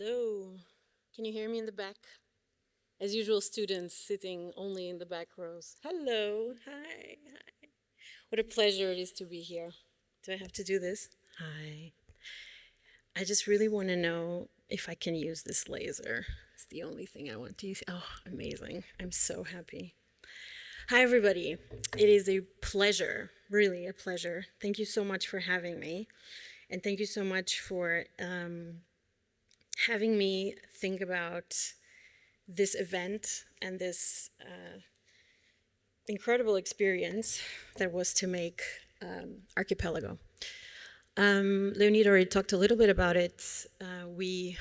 Hello. Can you hear me in the back? As usual, students sitting only in the back rows. Hello. Hi. Hi. What a pleasure it is to be here. Do I have to do this? Hi. I just really want to know if I can use this laser. It's the only thing I want to use. Oh, amazing. I'm so happy. Hi, everybody. It is a pleasure, really a pleasure. Thank you so much for having me. And thank you so much for having me think about this event and this incredible experience that was to make Archipelago. Leonid already talked a little bit about it. We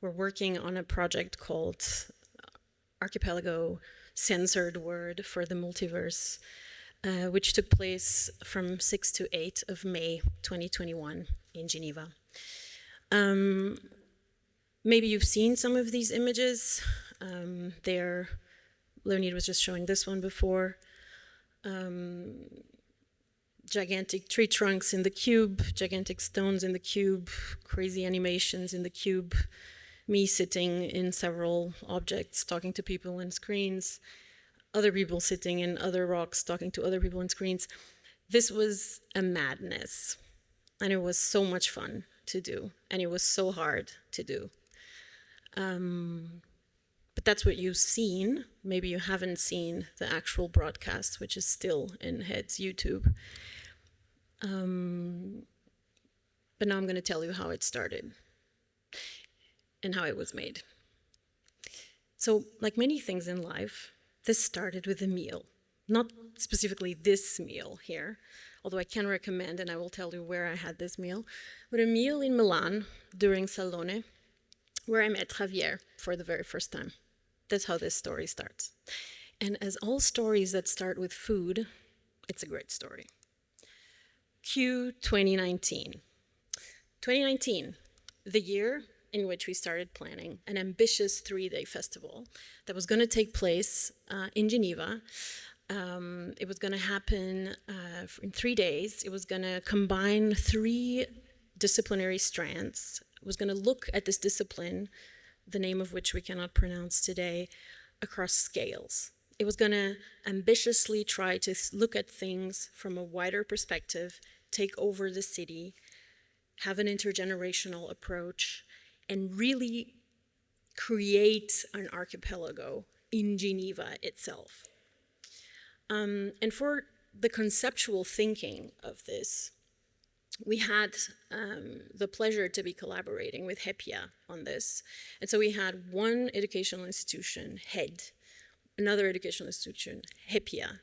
were working on a project called Archipelago Censored Word for the Multiverse, which took place from 6 to 8 of May 2021 in Geneva. Maybe you've seen some of these images. Leonid was just showing this one before. Gigantic tree trunks in the cube, gigantic stones in the cube, crazy animations in the cube, me sitting in several objects, talking to people in screens, other people sitting in other rocks, talking to other people in screens. This was a madness, and it was so much fun to do, and it was so hard to do. But that's what you've seen. Maybe you haven't seen the actual broadcast, which is still in Head's YouTube. But now I'm going to tell you how it started and how it was made. So, like many things in life, this started with a meal. Not specifically this meal here, although I can recommend, and I will tell you where I had this meal, but a meal in Milan during Salone, where I met Javier for the very first time. That's how this story starts. And as all stories that start with food, it's a great story. Q 2019. 2019, the year in which we started planning an ambitious 3-day festival that was going to take place in Geneva. It was going to happen in 3 days. It was going to combine 3 disciplinary strands. It was going to look at this discipline, the name of which we cannot pronounce today, across scales. It was going to ambitiously try to look at things from a wider perspective, take over the city, have an intergenerational approach, and really create an archipelago in Geneva itself. And for the conceptual thinking of this, we had the pleasure to be collaborating with HEPIA on this. And so we had one educational institution, HED, another educational institution, HEPIA,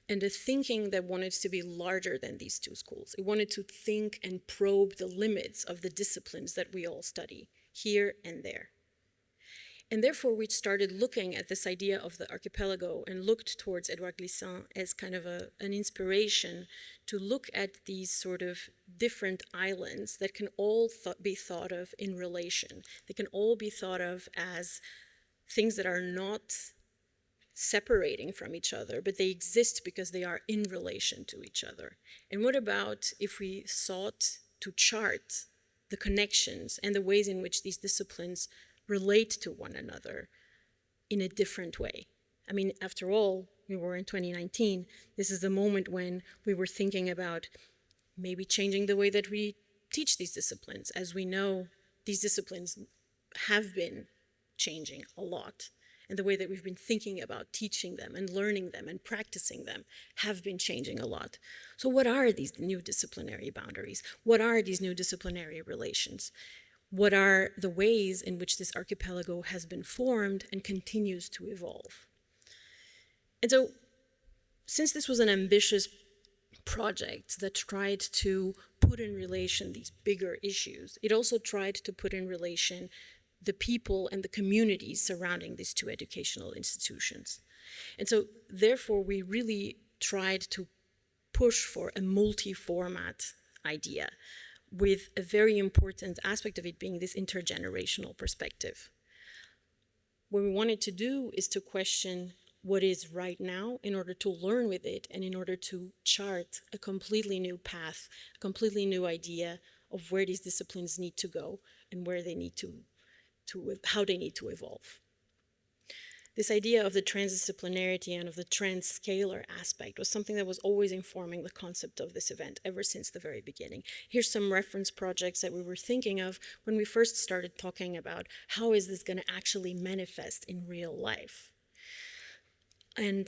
and a thinking that wanted to be larger than these 2 schools. It wanted to think and probe the limits of the disciplines that we all study, here and there. And therefore, we started looking at this idea of the archipelago and looked towards Edouard Glissant as kind of an inspiration to look at these sort of different islands that can all be thought of in relation. They can all be thought of as things that are not separating from each other, but they exist because they are in relation to each other. And what about if we sought to chart the connections and the ways in which these disciplines relate to one another in a different way? I mean, after all, we were in 2019. This is the moment when we were thinking about maybe changing the way that we teach these disciplines. As we know, these disciplines have been changing a lot. And the way that we've been thinking about teaching them and learning them and practicing them have been changing a lot. So what are these new disciplinary boundaries? What are these new disciplinary relations? What are the ways in which this archipelago has been formed and continues to evolve? And so, since this was an ambitious project that tried to put in relation these bigger issues, it also tried to put in relation the people and the communities surrounding these 2 educational institutions. And so, therefore, we really tried to push for a multi-format idea, with a very important aspect of it being this intergenerational perspective. What we wanted to do is to question what is right now in order to learn with it and in order to chart a completely new path, a completely new idea of where these disciplines need to go and where they need to how they need to evolve. This idea of the transdisciplinarity and of the transscalar aspect was something that was always informing the concept of this event ever since the very beginning. Here's some reference projects that we were thinking of when we first started talking about how is this going to actually manifest in real life. And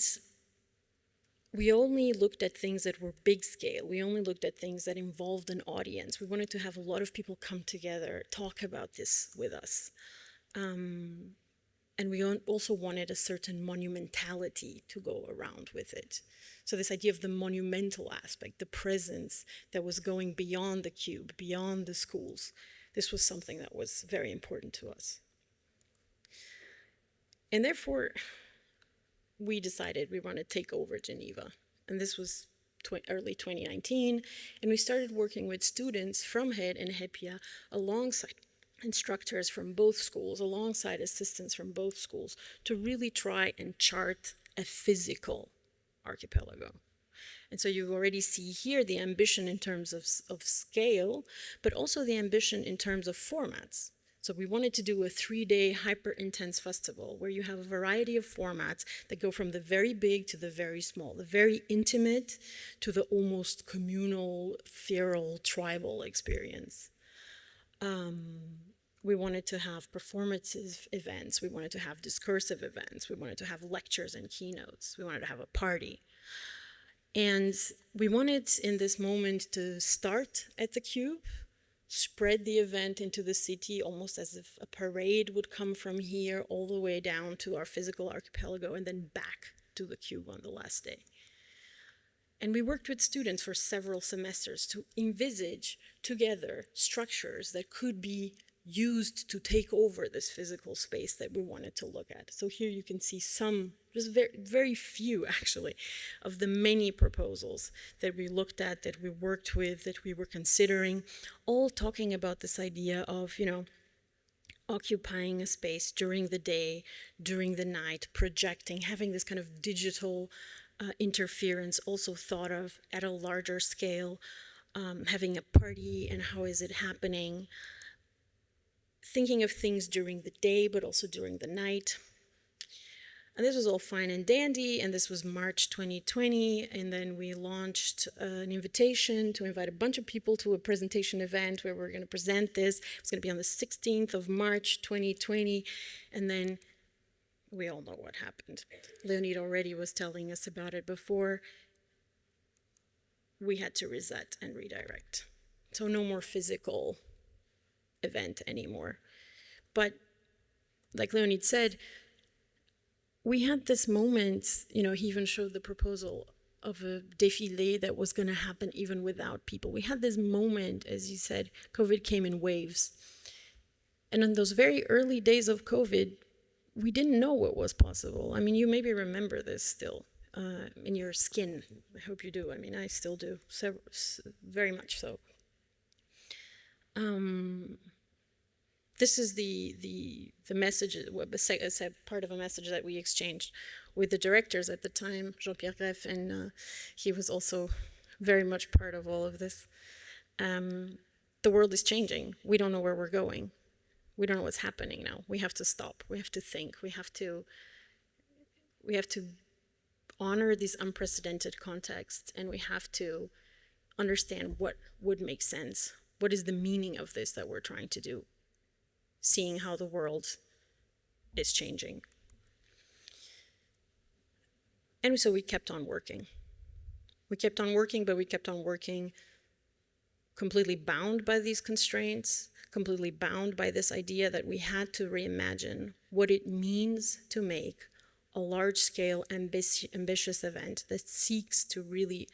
we only looked at things that were big scale. We only looked at things that involved an audience. We wanted to have a lot of people come together, talk about this with us. And we also wanted a certain monumentality to go around with it. So this idea of the monumental aspect, the presence that was going beyond the cube, beyond the schools, this was something that was very important to us. And therefore, we decided we want to take over Geneva. And this was early 2019. And we started working with students from HED and HEPIA alongside instructors from both schools, alongside assistants from both schools, to really try and chart a physical archipelago. And so you already see here the ambition in terms of scale, but also the ambition in terms of formats. So we wanted to do a 3-day hyper-intense festival where you have a variety of formats that go from the very big to the very small, the very intimate to the almost communal, feral, tribal experience. We wanted to have performative events. We wanted to have discursive events. We wanted to have lectures and keynotes. We wanted to have a party. And we wanted in this moment to start at the Cube, spread the event into the city almost as if a parade would come from here all the way down to our physical archipelago and then back to the Cube on the last day. And we worked with students for several semesters to envisage together structures that could be used to take over this physical space that we wanted to look at. So here you can see some, just very, very few actually, of the many proposals that we looked at, that we worked with, that we were considering, all talking about this idea of, occupying a space during the day, during the night, projecting, having this kind of digital interference also thought of at a larger scale, having a party and how is it happening, thinking of things during the day but also during the night. And this was all fine and dandy, and this was March 2020, and then we launched an invitation to invite a bunch of people to a presentation event where we're going to present this. It's going to be on the 16th of March 2020, and then we all know what happened. Leonid already was telling us about it before. We had to reset and redirect. So no more physical event anymore. But like Leonid said, we had this moment, he even showed the proposal of a défilé that was going to happen even without people. We had this moment, as you said, COVID came in waves. And in those very early days of COVID, we didn't know what was possible. I mean, you maybe remember this still in your skin. I hope you do. I mean, I still do, very much so. This is the message, part of a message that we exchanged with the directors at the time, Georges Perec, and he was also very much part of all of this. The world is changing. We don't know where we're going. We don't know what's happening now. We have to stop. We have to think. We have to honor this unprecedented context, and we have to understand what would make sense. What is the meaning of this that we're trying to do? Seeing how the world is changing. And so we kept on working. We kept on working, but we kept on working completely bound by these constraints, completely bound by this idea that we had to reimagine what it means to make a large-scale, ambitious event that seeks to really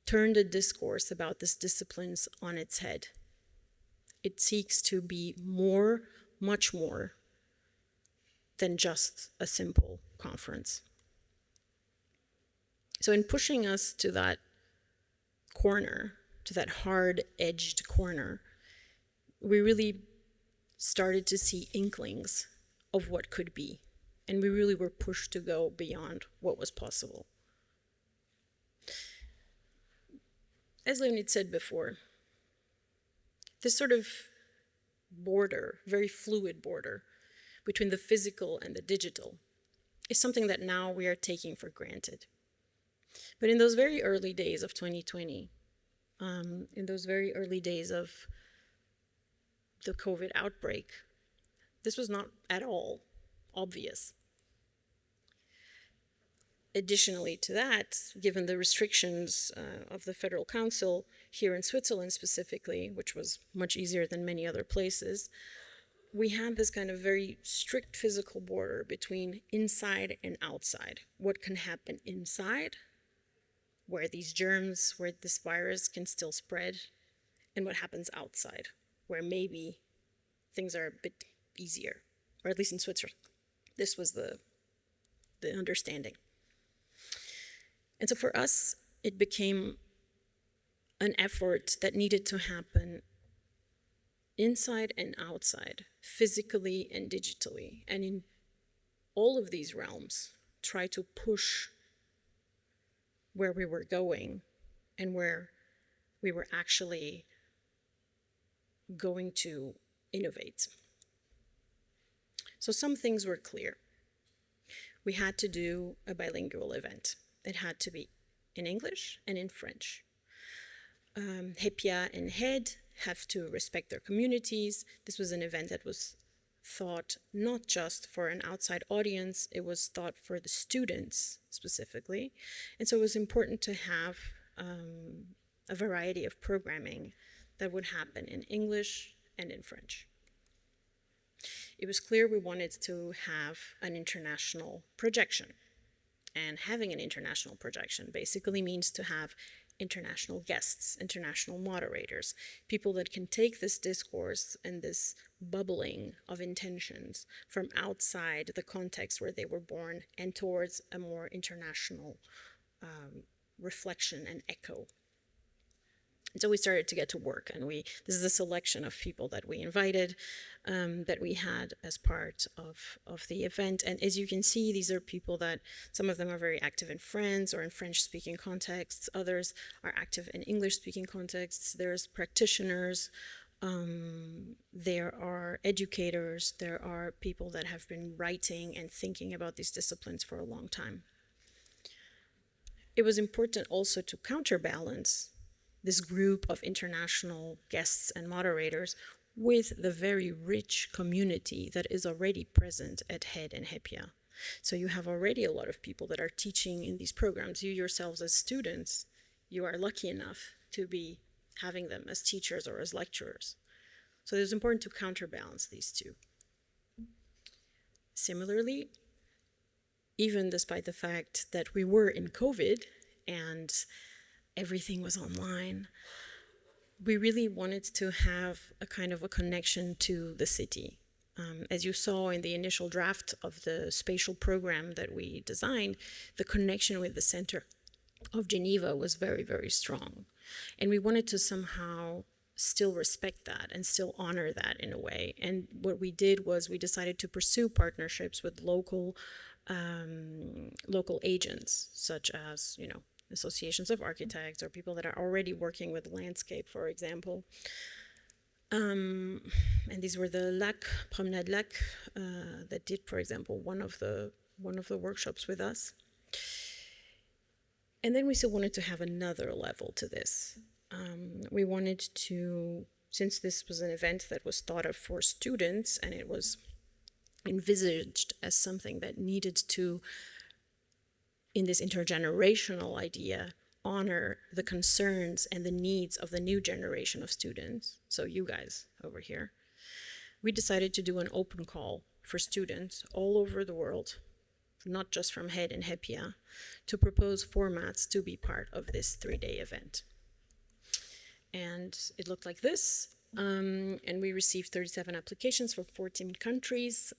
turn the discourse about these disciplines on its head. It seeks to be more, much more than just a simple conference. So in pushing us to that corner, to that hard-edged corner, we really started to see inklings of what could be. And we really were pushed to go beyond what was possible. As Leonid said before, this sort of border, very fluid border between the physical and the digital is something that now we are taking for granted. But in those very early days of 2020, in those very early days of the COVID outbreak, this was not at all obvious. Additionally to that, given the restrictions of the Federal Council here in Switzerland specifically, which was much easier than many other places, we had this kind of very strict physical border between inside and outside. What can happen inside, where these germs, where this virus can still spread, and what happens outside, where maybe things are a bit easier, or at least in Switzerland. This was the understanding. And so for us, it became an effort that needed to happen inside and outside, physically and digitally. And in all of these realms, try to push where we were going and where we were actually going to innovate. So some things were clear. We had to do a bilingual event. It had to be in English and in French. Hepia and HED have to respect their communities. This was an event that was thought not just for an outside audience, it was thought for the students specifically. And so it was important to have a variety of programming that would happen in English and in French. It was clear we wanted to have an international projection. And having an international projection basically means to have international guests, international moderators, people that can take this discourse and this bubbling of intentions from outside the context where they were born and towards a more international reflection and echo. And so we started to get to work, and this is a selection of people that we invited, that we had as part of the event. And as you can see, these are people that, some of them are very active in French or in French-speaking contexts, others are active in English-speaking contexts, there's practitioners, there are educators, there are people that have been writing and thinking about these disciplines for a long time. It was important also to counterbalance this group of international guests and moderators with the very rich community that is already present at HED and HEPIA. So you have already a lot of people that are teaching in these programs. You yourselves as students, you are lucky enough to be having them as teachers or as lecturers. So it is important to counterbalance these two. Similarly, even despite the fact that we were in COVID and everything was online, we really wanted to have a kind of a connection to the city. As you saw in the initial draft of the spatial program that we designed, the connection with the center of Geneva was very, very strong. And we wanted to somehow still respect that and still honor that in a way. And what we did was we decided to pursue partnerships with local agents, such as, associations of architects or people that are already working with landscape, for example. And these were the Promenade Lac that did, for example, one of the workshops with us. And then we still wanted to have another level to this. We wanted to, since this was an event that was thought of for students and it was envisaged as something that needed to, in this intergenerational idea, honor the concerns and the needs of the new generation of students, so you guys over here, we decided to do an open call for students all over the world, not just from HED and HEPIA, to propose formats to be part of this 3-day event. And it looked like this, and we received 37 applications from 14 countries.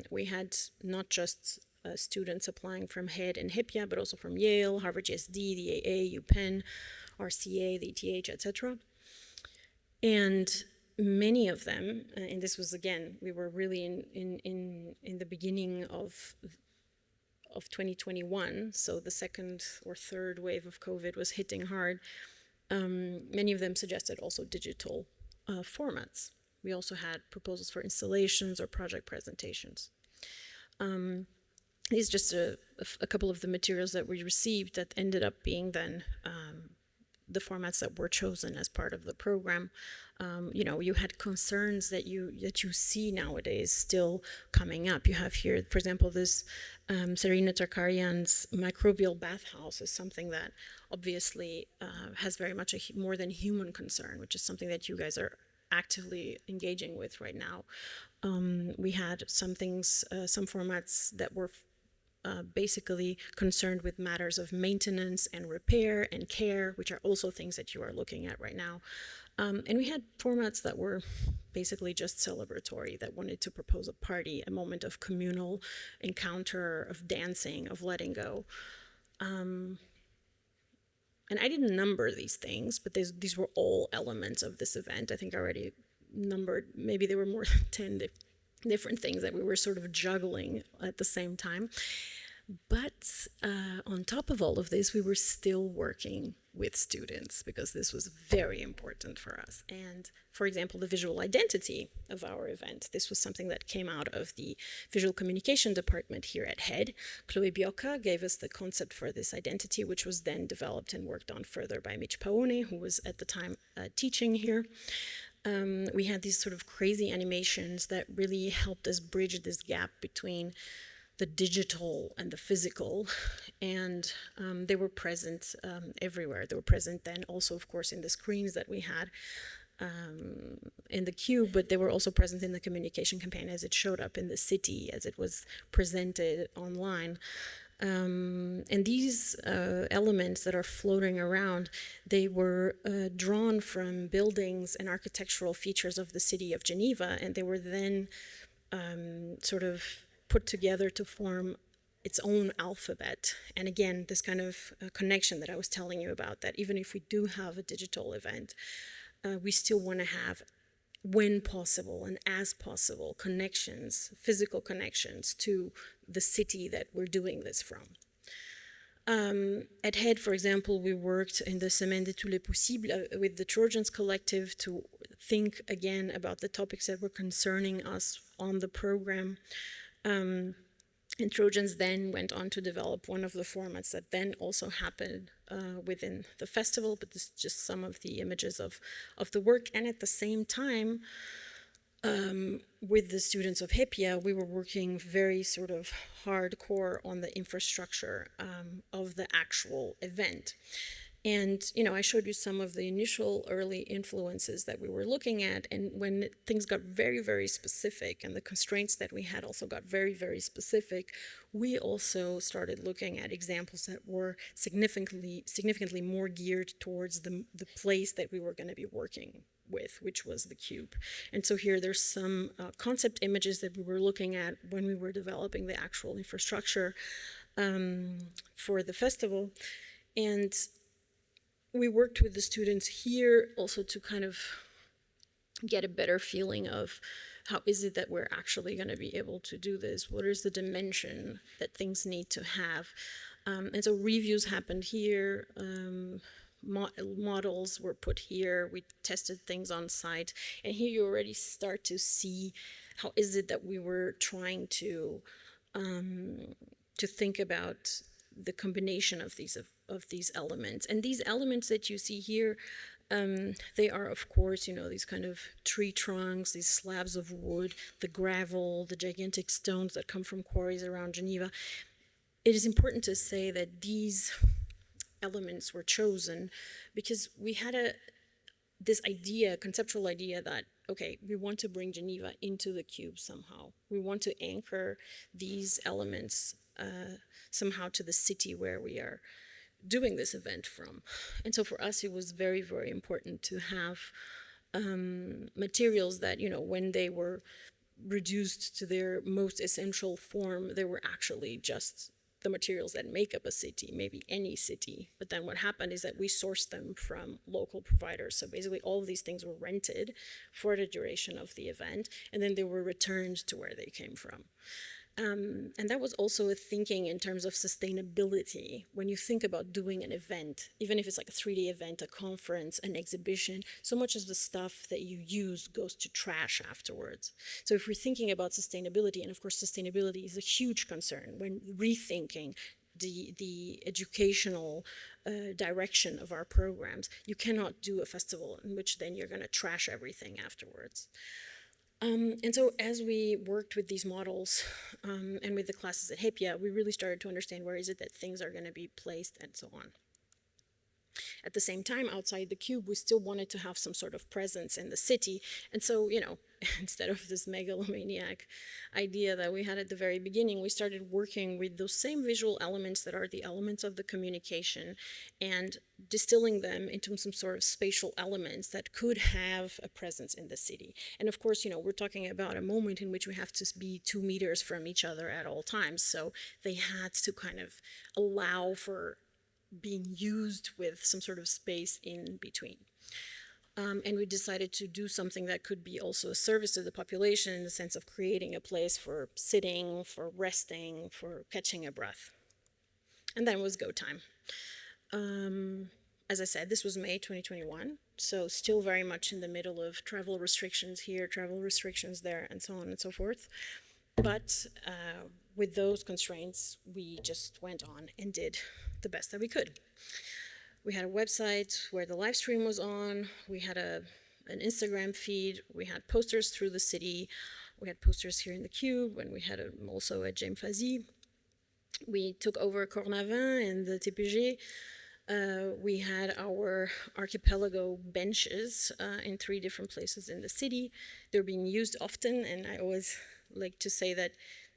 We had not just students applying from HED and HEPIA, but also from Yale, Harvard GSD, the AA, UPenn, RCA, the ETH, etc. And many of them, and this was again, we were really in the beginning of 2021, so the second or third wave of COVID was hitting hard. Many of them suggested also digital formats. We also had proposals for installations or project presentations. These are just a couple of the materials that we received that ended up being then the formats that were chosen as part of the program. You know, you had concerns that you see nowadays still coming up. You have here, for example, this Serena Tarkarian's microbial bathhouse is something that obviously has very much a more than human concern, which is something that you guys are actively engaging with right now. We had some things, some formats that were basically concerned with matters of maintenance and repair and care, which are also things that you are looking at right now. And we had formats that were basically just celebratory, that wanted to propose a party, a moment of communal encounter, of dancing, of letting go. And I didn't number these things, but these were all elements of this event. I think I already numbered, maybe there were more than 10 different things that we were sort of juggling at the same time. But on top of all of this, we were still working with students because this was very important for us. And for example, the visual identity of our event, this was something that came out of the visual communication department here at HED. Chloe Biocca gave us the concept for this identity, which was then developed and worked on further by Mitch Paone, who was at the time teaching here. We had these sort of crazy animations that really helped us bridge this gap between the digital and the physical, and they were present everywhere. They were present then also, of course, in the screens that we had in the cube, but they were also present in the communication campaign as it showed up in the city, as it was presented online. And these elements that are floating around, they were drawn from buildings and architectural features of the city of Geneva, and they were then sort of put together to form its own alphabet. And again, this kind of connection that I was telling you about, that even if we do have a digital event, we still want to have, when possible and as possible, connections, physical connections to the city that we're doing this from. At HED, for example, we worked in the Semaine de tous les possibles with the Trojans Collective to think again about the topics that were concerning us on the program. And Trojans then went on to develop one of the formats that then also happened within the festival, but this is just some of the images of the work. And at the same time, with the students of HEPIA, we were working very sort of hardcore on the infrastructure of the actual event. And, you know, I showed you some of the initial early influences that we were looking at, and when things got very, very specific and the constraints that we had also got very, very specific, we also started looking at examples that were significantly more geared towards the place that we were going to be working with, which was the cube. And so here there's some concept images that we were looking at when we were developing the actual infrastructure for the festival. And we worked with the students here also to kind of get a better feeling of how is it that we're actually going to be able to do this? What is the dimension that things need to have? And so reviews happened here. Models were put here. We tested things on site. And here you already start to see how is it that we were trying to think about the combination of these elements. And these elements that you see here, they are, of course, you know, these kind of tree trunks, these slabs of wood, the gravel, the gigantic stones that come from quarries around Geneva. It is important to say that these elements were chosen because we had this idea, conceptual idea that, okay, we want to bring Geneva into the cube somehow. We want to anchor these elements somehow to the city where we are doing this event from. And so for us, it was very, very important to have materials that, you know, when they were reduced to their most essential form, they were actually just the materials that make up a city, maybe any city. But then what happened is that we sourced them from local providers. So basically all of these things were rented for the duration of the event, and then they were returned to where they came from. And that was also a thinking in terms of sustainability. When you think about doing an event, even if it's like a 3D event, a conference, an exhibition, so much of the stuff that you use goes to trash afterwards. So if we're thinking about sustainability, and of course sustainability is a huge concern when rethinking the educational direction of our programs, you cannot do a festival in which then you're going to trash everything afterwards. And so as we worked with these models and with the classes at Hepia, we really started to understand where is it that things are going to be placed and so on. At the same time, outside the cube, we still wanted to have some sort of presence in the city. And so, you know, instead of this megalomaniac idea that we had at the very beginning, we started working with those same visual elements that are the elements of the communication and distilling them into some sort of spatial elements that could have a presence in the city. And of course, you know, we're talking about a moment in which we have to be 2 meters from each other at all times. So they had to kind of allow for being used with some sort of space in between. And we decided to do something that could be also a service to the population in the sense of creating a place for sitting, for resting, for catching a breath. And then it was go time. As I said, this was May 2021, so still very much in the middle of travel restrictions here, travel restrictions there, and so on and so forth. But with those constraints, we just went on and did the best that we could. We had a website where the live stream was on. We had an Instagram feed. We had posters through the city. We had posters here in the Cube, and we had also at James Fazi. We took over Cornavin and the TPG. We had our archipelago benches in 3 different places in the city. They're being used often, and I always like to say that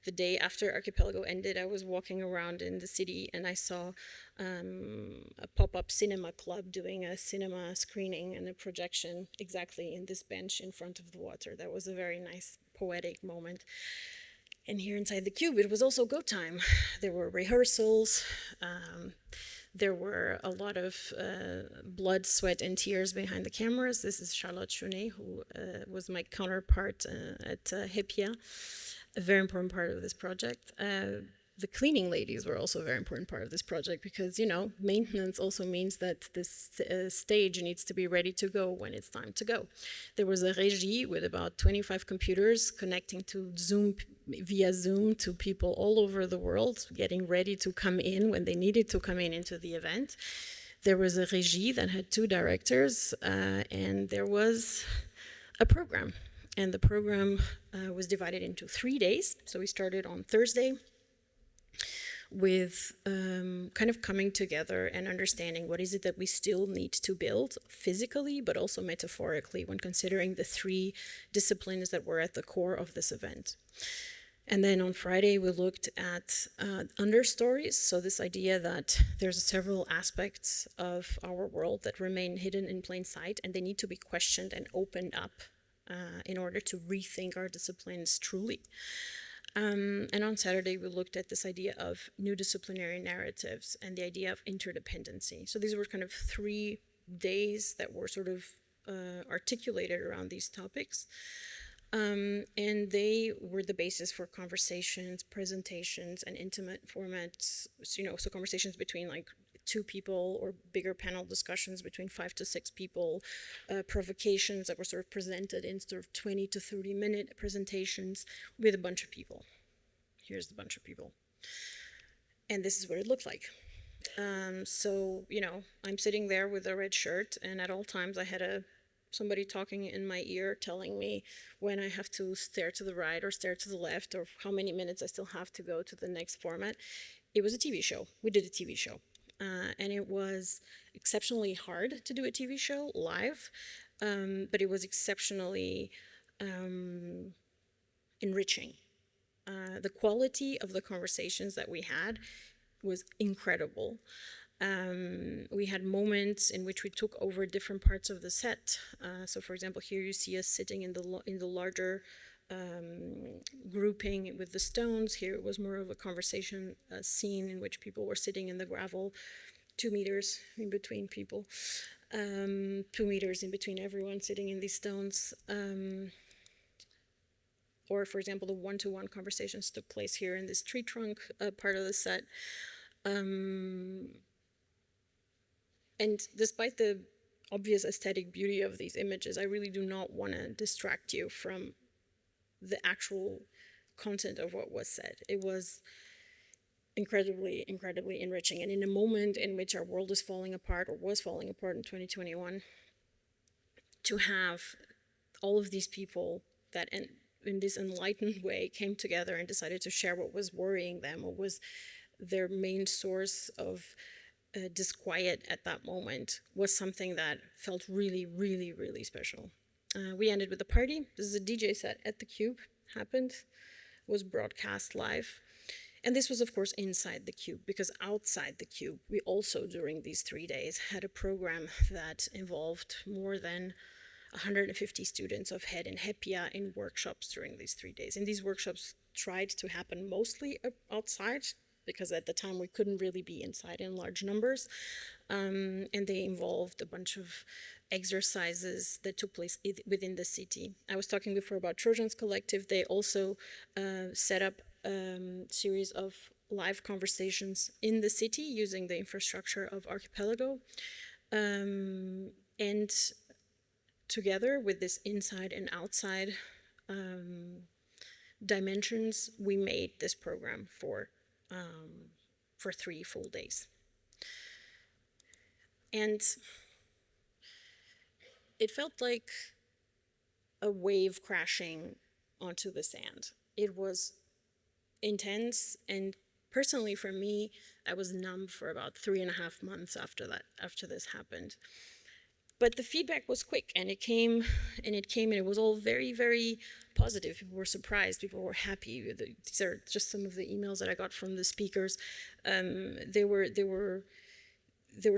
the day after Archipelago ended, I was walking around in the city and I saw a pop-up cinema club doing a cinema screening and a projection exactly in this bench in front of the water. That was a very nice poetic moment. And here inside the Cube, it was also go time. There were rehearsals. There were a lot of blood, sweat, and tears behind the cameras. This is Charlotte Chounet, who was my counterpart at Hepia, a very important part of this project. The cleaning ladies were also a very important part of this project because, you know, maintenance also means that this stage needs to be ready to go when it's time to go. There was a régie with about 25 computers connecting to Zoom, via Zoom, to people all over the world, getting ready to come in when they needed to come in into the event. There was a régie that had 2 directors, and there was a program. And the program was divided into 3 days. So we started on Thursday with kind of coming together and understanding what is it that we still need to build physically, but also metaphorically when considering the 3 disciplines that were at the core of this event. And then on Friday, we looked at understories. So this idea that there's several aspects of our world that remain hidden in plain sight, and they need to be questioned and opened up in order to rethink our disciplines truly. And on Saturday, we looked at this idea of new disciplinary narratives and the idea of interdependency. So these were kind of 3 days that were sort of articulated around these topics. And they were the basis for conversations, presentations, and intimate formats, you know, so conversations between like 2 people or bigger panel discussions between 5 to 6 people, provocations that were sort of presented in sort of 20 to 30 minute presentations with a bunch of people. Here's the bunch of people. And this is what it looked like. So, you know, I'm sitting there with a red shirt, and at all times I had somebody talking in my ear telling me when I have to stare to the right or stare to the left or how many minutes I still have to go to the next format. It was a TV show. We did a TV show. And it was exceptionally hard to do a TV show live, but it was exceptionally enriching. The quality of the conversations that we had was incredible. We had moments in which we took over different parts of the set. So, for example, here you see us sitting in the larger grouping with the stones. Here it was more of a conversation scene in which people were sitting in the gravel, 2 meters in between people, 2 meters in between everyone sitting in these stones. or for example, the one-to-one conversations took place here in this tree trunk part of the set. And despite the obvious aesthetic beauty of these images, I really do not want to distract you from the actual content of what was said. It was incredibly, incredibly enriching. And in a moment in which our world is falling apart, or was falling apart in 2021, to have all of these people that in this enlightened way came together and decided to share what was worrying them, what was their main source of disquiet at that moment, was something that felt really, really, really special. We ended with a party. This is a DJ set at the Cube, happened, was broadcast live. And this was, of course, inside the Cube, because outside the Cube, we also, during these 3 days, had a program that involved more than 150 students of HED and HEPIA in workshops during these 3 days. And these workshops tried to happen mostly outside, because at the time we couldn't really be inside in large numbers. And they involved a bunch of exercises that took place within the city. I was talking before about Trojans Collective. They also set up a series of live conversations in the city using the infrastructure of Archipelago. And together with this inside and outside dimensions, we made this program for 3 full days. And it felt like a wave crashing onto the sand. It was intense, and personally for me, I was numb for about 3.5 months after this happened. But the feedback was quick, and it came, and it was all very, very positive. People were surprised, people were happy. These are just some of the emails that I got from the speakers. They were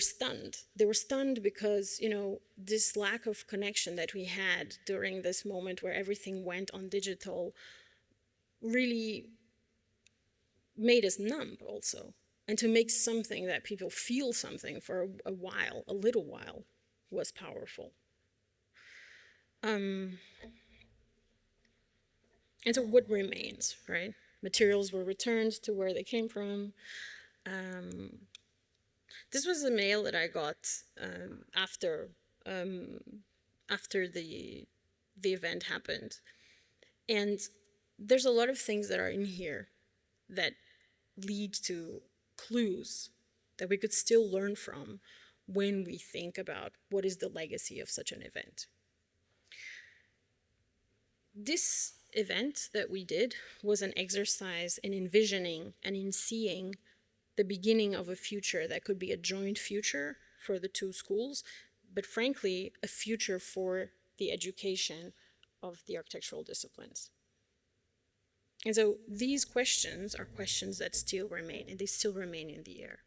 stunned. They were stunned because, you know, this lack of connection that we had during this moment where everything went on digital really made us numb also. And to make something that people feel something for a while, a little while, was powerful. And so what remains, right? Materials were returned to where they came from. This was a mail that I got after the event happened. And there's a lot of things that are in here that lead to clues that we could still learn from when we think about what is the legacy of such an event. This event that we did was an exercise in envisioning and in seeing the beginning of a future that could be a joint future for the 2 schools, but frankly, a future for the education of the architectural disciplines. And so these questions are questions that still remain, and they still remain in the air.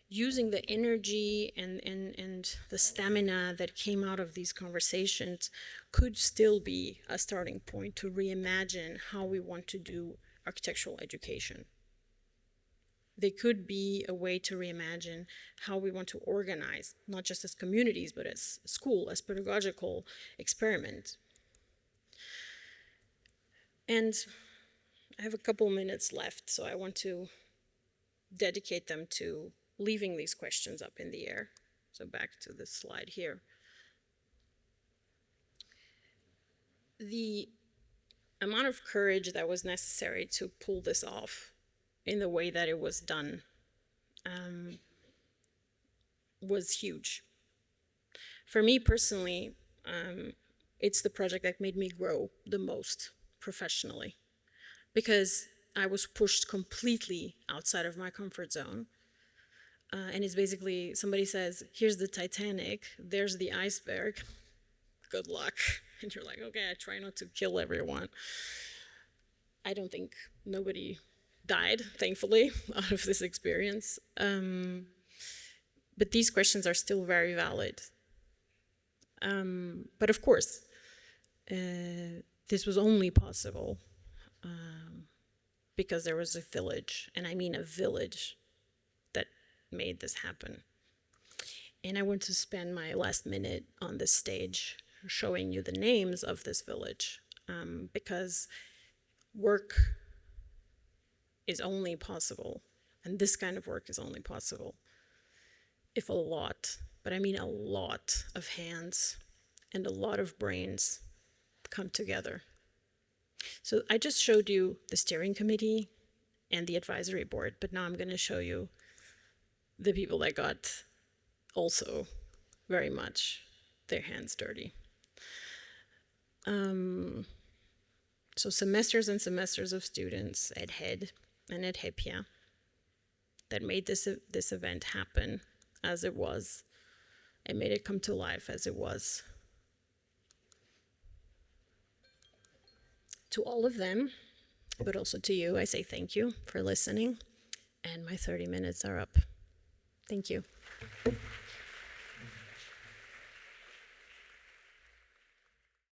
Using the energy and the stamina that came out of these conversations could still be a starting point to reimagine how we want to do architectural education. They could be a way to reimagine how we want to organize, not just as communities, but as school, as pedagogical experiment. And I have a couple minutes left, so I want to dedicate them to leaving these questions up in the air. So back to this slide here. The amount of courage that was necessary to pull this off in the way that it was done was huge. For me personally, it's the project that made me grow the most professionally, because I was pushed completely outside of my comfort zone. And it's basically, somebody says, here's the Titanic, there's the iceberg, good luck. And you're like, okay, I try not to kill everyone. I don't think nobody died, thankfully, out of this experience. But these questions are still very valid. But of course, this was only possible because there was a village, and I mean a village, that made this happen. And I want to spend my last minute on this stage showing you the names of this village. because work is only possible, and this kind of work is only possible if a lot, but I mean a lot of hands and a lot of brains come together. So I just showed you the steering committee and the advisory board, but now I'm going to show you the people that got also very much their hands dirty. So semesters and semesters of students at HED and at HEPIA that made this event happen as it was, and made it come to life as it was. To all of them, but also to you, I say thank you for listening, and my 30 minutes are up. Thank you.